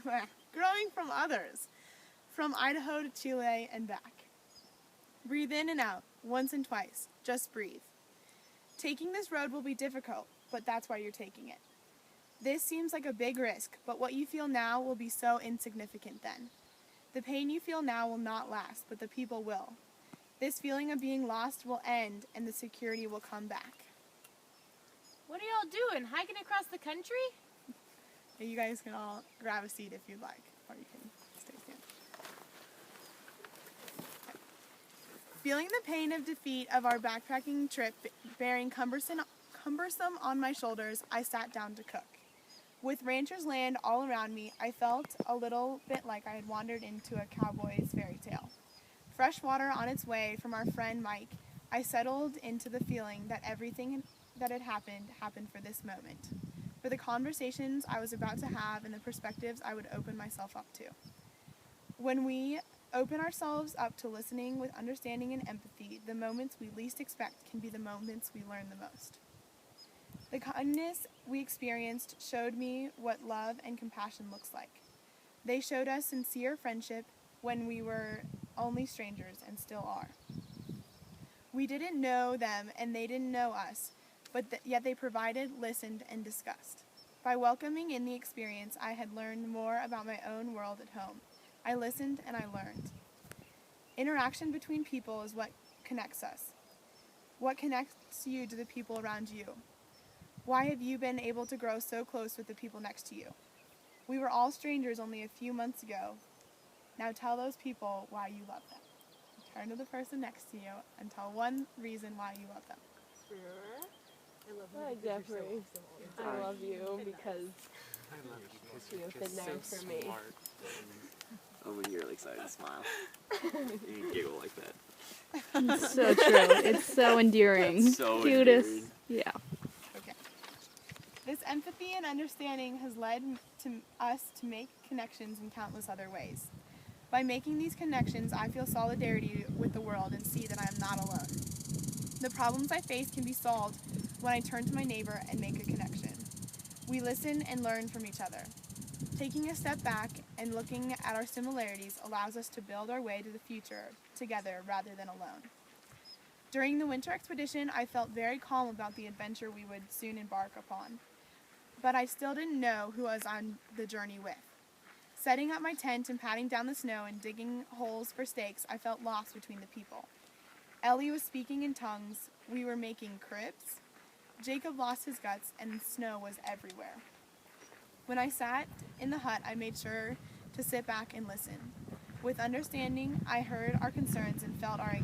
growing from others, from Idaho to Chile and back. Breathe in and out, once and twice. Just breathe. Taking this road will be difficult, but that's why you're taking it. This seems like a big risk, but what you feel now will be so insignificant then. The pain you feel now will not last, but the people will. This feeling of being lost will end, and the security will come back. What are y'all doing? Hiking across the country? You guys can all grab a seat if you'd like, or you can stay standing. Okay. Feeling the pain of defeat of our backpacking trip bearing cumbersome on my shoulders, I sat down to cook. With rancher's land all around me, I felt a little bit like I had wandered into a cowboy's fairy tale. Fresh water on its way from our friend Mike, I settled into the feeling that everything that had happened for this moment, for the conversations I was about to have and the perspectives I would open myself up to. When we open ourselves up to listening with understanding and empathy, the moments we least expect can be the moments we learn the most. The kindness we experienced showed me what love and compassion looks like. They showed us sincere friendship when we were only strangers and still are. We didn't know them and they didn't know us, but yet they provided, listened, and discussed. By welcoming in the experience, I had learned more about my own world at home. I listened and I learned. Interaction between people is what connects us. What connects you to the people around you? Why have you been able to grow so close with the people next to you? We were all strangers only a few months ago. Now tell those people why you love them. Turn to the person next to you and tell one reason why you love them. Hi, Jeffrey. I love you because you've been there for me. Oh, when you're really excited to smile. You giggle like that. It's so true. It's so endearing. So Cutest. endearing. Yeah. Okay. This empathy and understanding has led us to make connections in countless other ways. By making these connections, I feel solidarity with the world and see that I am not alone. The problems I face can be solved when I turn to my neighbor and make a connection. We listen and learn from each other. Taking a step back and looking at our similarities allows us to build our way to the future together rather than alone. During the winter expedition, I felt very calm about the adventure we would soon embark upon, but I still didn't know who I was on the journey with. Setting up my tent and patting down the snow and digging holes for stakes, I felt lost between the people. Ellie was speaking in tongues, we were making cribs, Jacob lost his guts, and snow was everywhere. When I sat in the hut, I made sure to sit back and listen. With understanding, I heard our concerns and felt our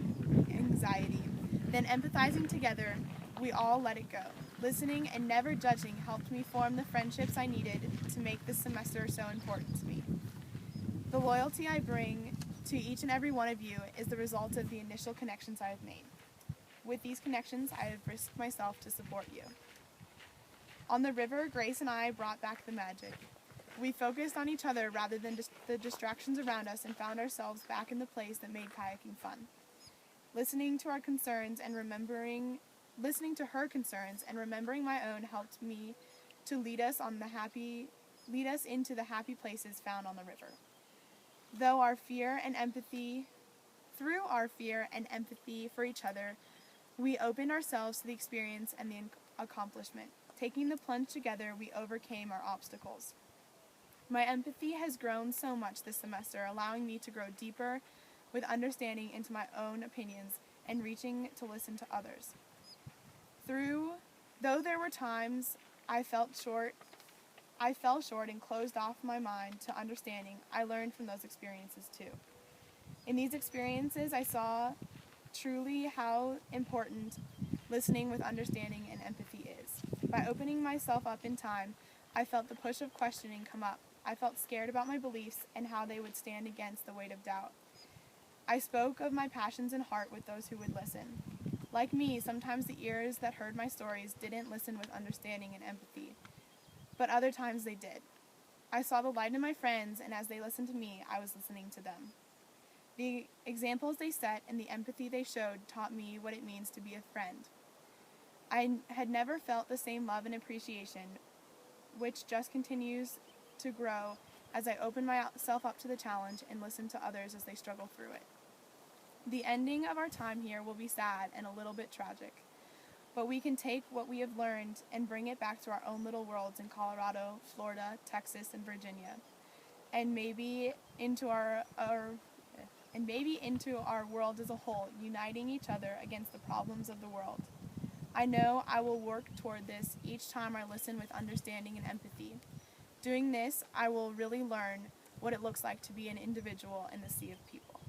anxiety. Then empathizing together, we all let it go. Listening and never judging helped me form the friendships I needed to make this semester so important to me. The loyalty I bring to each and every one of you is the result of the initial connections I have made. With these connections, I have risked myself to support you. On the river, Grace and I brought back the magic. We focused on each other rather than the distractions around us and found ourselves back in the place that made kayaking fun. Listening to her concerns and remembering my own helped me to lead us into the happy places found on the river. Through our fear and empathy for each other, we opened ourselves to the experience and the accomplishment. Taking the plunge together, we overcame our obstacles. My empathy has grown so much this semester, allowing me to grow deeper with understanding into my own opinions and reaching to listen to others. Though there were times I fell short and closed off my mind to understanding, I learned from those experiences too. In these experiences, I saw truly how important listening with understanding and empathy is. By opening myself up in time, I felt the push of questioning come up. I felt scared about my beliefs and how they would stand against the weight of doubt. I spoke of my passions and heart with those who would listen. Like me, sometimes the ears that heard my stories didn't listen with understanding and empathy, but other times they did. I saw the light in my friends, and as they listened to me, I was listening to them. The examples they set and the empathy they showed taught me what it means to be a friend. I had never felt the same love and appreciation, which just continues to grow as I open myself up to the challenge and listen to others as they struggle through it. The ending of our time here will be sad and a little bit tragic, but we can take what we have learned and bring it back to our own little worlds in Colorado, Florida, Texas, and Virginia, and maybe into our world as a whole, uniting each other against the problems of the world. I know I will work toward this each time I listen with understanding and empathy. Doing this, I will really learn what it looks like to be an individual in the sea of people.